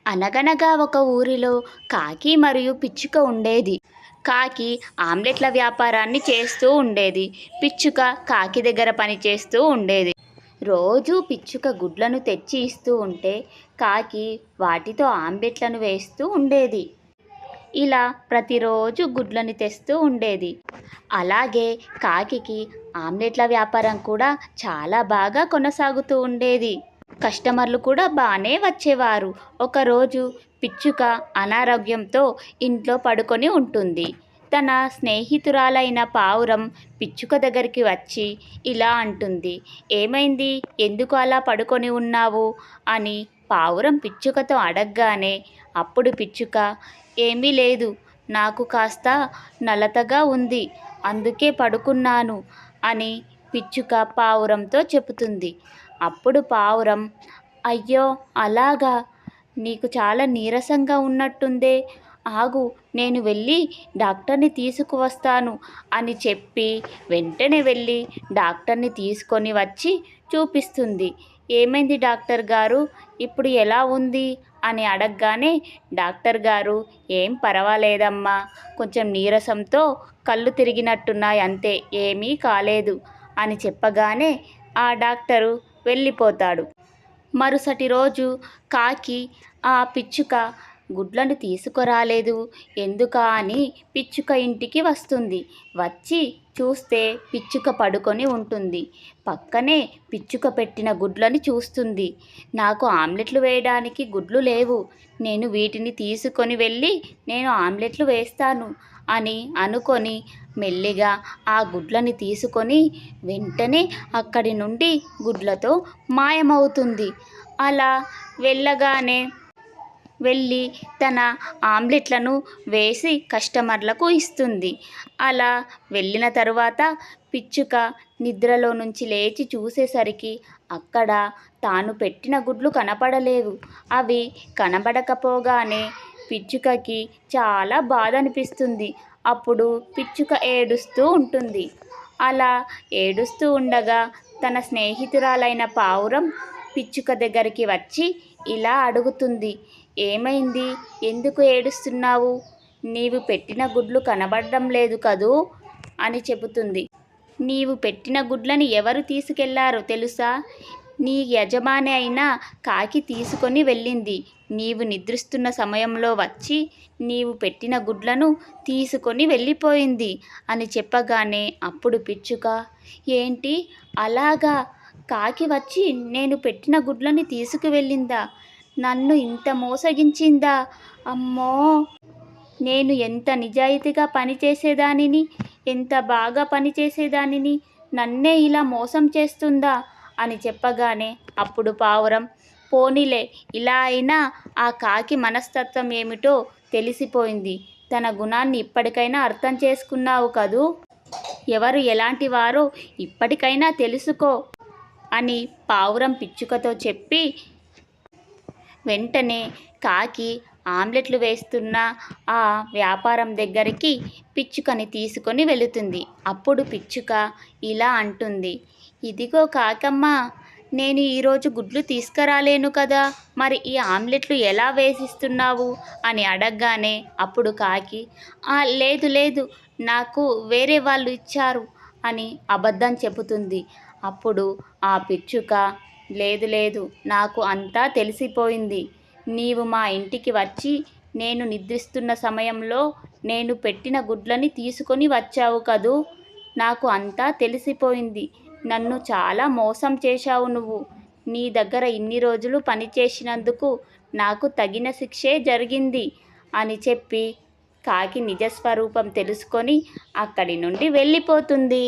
అనగనగా ఒక ఊరిలో కాకి మరియు పిచ్చుక ఉండేది. కాకి ఆమ్లెట్ల వ్యాపారాన్ని చేస్తూ ఉండేది. పిచ్చుక కాకి దగ్గర పని చేస్తూ ఉండేది. రోజూ పిచ్చుక గుడ్లను తెచ్చి ఇస్తూ ఉంటే కాకి వాటితో ఆమ్లెట్లను వేస్తూ ఉండేది. ఇలా ప్రతిరోజు గుడ్లని తెస్తూ ఉండేది. అలాగే కాకికి ఆమ్లెట్ల వ్యాపారం కూడా చాలా బాగా కొనసాగుతూ ఉండేది. కస్టమర్లు కూడా బాగానే వచ్చేవారు. ఒకరోజు పిచ్చుక అనారోగ్యంతో ఇంట్లో పడుకొని ఉంటుంది. తన స్నేహితురాలైన పావురం పిచ్చుక దగ్గరికి వచ్చి ఇలా అంటుంది, "ఏమైంది? ఎందుకు అలా పడుకొని ఉన్నావు?" అని పావురం పిచ్చుకతో అడగగానే అప్పుడు పిచ్చుక, "ఏమీ లేదు, నాకు కాస్త నలతగా ఉంది, అందుకే పడుకున్నాను" అని పిచ్చుక పావురంతో చెబుతుంది. అప్పుడు పావురం, "అయ్యో అలాగా, నీకు చాలా నీరసంగా ఉన్నట్టుందే, ఆగు, నేను వెళ్ళి డాక్టర్ని తీసుకువస్తాను" అని చెప్పి వెంటనే వెళ్ళి డాక్టర్ని తీసుకొని వచ్చి చూపిస్తుంది. "ఏమైంది డాక్టర్ గారు, ఇప్పుడు ఎలా ఉంది?" అని అడగగానే డాక్టర్ గారు, "ఏం పర్వాలేదమ్మా, కొంచెం నీరసంతో కళ్ళు తిరిగినట్టున్నాయి అంతే, ఏమీ కాలేదు" అని చెప్పగానే ఆ డాక్టరు వెళ్ళిపోతాడు. మరుసటి రోజు కాకి ఆ పిచ్చుక గుడ్లను తీసుకురాలేదు ఎందుకా అని పిచ్చుక ఇంటికి వస్తుంది. వచ్చి చూస్తే పిచ్చుక పడుకొని ఉంటుంది. పక్కనే పిచ్చుక పెట్టిన గుడ్లని చూస్తుంది. "నాకు ఆమ్లెట్లు వేయడానికి గుడ్లు లేవు, నేను వీటిని తీసుకొని వెళ్ళి నేను ఆమ్లెట్లు వేస్తాను" అని అనుకొని మెల్లిగా ఆ గుడ్లని తీసుకొని వెంటనే అక్కడి నుండి గుడ్లతో మాయమవుతుంది. అలా వెళ్ళగానే వెళ్ళి తన ఆమ్లెట్లను వేసి కస్టమర్లకు ఇస్తుంది. అలా వెళ్ళిన తరువాత పిచ్చుక నిద్రలో నుంచి లేచి చూసేసరికి అక్కడ తాను పెట్టిన గుడ్లు కనపడలేవు. అవి కనబడకపోగానే పిచ్చుకకి చాలా బాధ అనిపిస్తుంది. అప్పుడు పిచ్చుక ఏడుస్తూ ఉంటుంది. అలా ఏడుస్తూ ఉండగా తన స్నేహితురాలైన పావురం పిచ్చుక దగ్గరికి వచ్చి ఇలా అడుగుతుంది, "ఏమైంది? ఎందుకు ఏడుస్తున్నావు? నీవు పెట్టిన గుడ్లు కనబడడం లేదు కదూ" అని చెబుతుంది. "నీవు పెట్టిన గుడ్లని ఎవరు తీసుకెళ్లారో తెలుసా? నీ యజమాని అయిన కాకి తీసుకొని వెళ్ళింది. నీవు నిద్రిస్తున్న సమయంలో వచ్చి నీవు పెట్టిన గుడ్లను తీసుకొని వెళ్ళిపోయింది" అని చెప్పగానే అప్పుడు పిచ్చుక, "ఏంటి అలాగా? కాకి వచ్చి నేను పెట్టిన గుడ్లని తీసుకువెళ్ళిందా? నన్ను ఇంత మోసగించిందా? అమ్మో! నేను ఎంత నిజాయితీగా పనిచేసేదానిని, ఎంత బాగా పనిచేసేదానిని, నన్నే ఇలా మోసం చేస్తుందా" అని చెప్పగానే అప్పుడు పావురం, "పోనీలే, ఇలా అయినా ఆ కాకి మనస్తత్వం ఏమిటో తెలిసిపోయింది. తన గుణాన్ని ఇప్పటికైనా అర్థం చేసుకున్నావు కదూ, ఎవరు ఎలాంటి వారో ఇప్పటికైనా తెలుసుకో" అని పావురం పిచ్చుకతో చెప్పి వెంటనే కాకి ఆమ్లెట్లు వేస్తున్న ఆ వ్యాపారం దగ్గరికి పిచ్చుకని తీసుకొని వెళుతుంది. అప్పుడు పిచ్చుక ఇలా అంటుంది, "ఇదిగో కాకమ్మ, నేను ఈరోజు గుడ్లు తీసుకురాలేను కదా, మరి ఈ ఆమ్లెట్లు ఎలా వేసిస్తున్నావు" అని అడగగానే అప్పుడు కాకి, లేదు లేదు, నాకు వేరే వాళ్ళు ఇచ్చారు" అని అబద్ధం చెబుతుంది. అప్పుడు ఆ పిచ్చుక, "లేదు లేదు, నాకు అంతా తెలిసిపోయింది. నీవు మా ఇంటికి వచ్చి నేను నిద్రిస్తున్న సమయంలో నేను పెట్టిన గుడ్లని తీసుకొని వచ్చావు కదూ, నాకు అంతా తెలిసిపోయింది. నన్ను చాలా మోసం చేశావు నువ్వు. నీ దగ్గర ఇన్ని రోజులు పనిచేసినందుకు నాకు తగిన శిక్షే జరిగింది" అని చెప్పి కాకి నిజస్వరూపం తెలుసుకొని అక్కడి నుండి వెళ్ళిపోతుంది.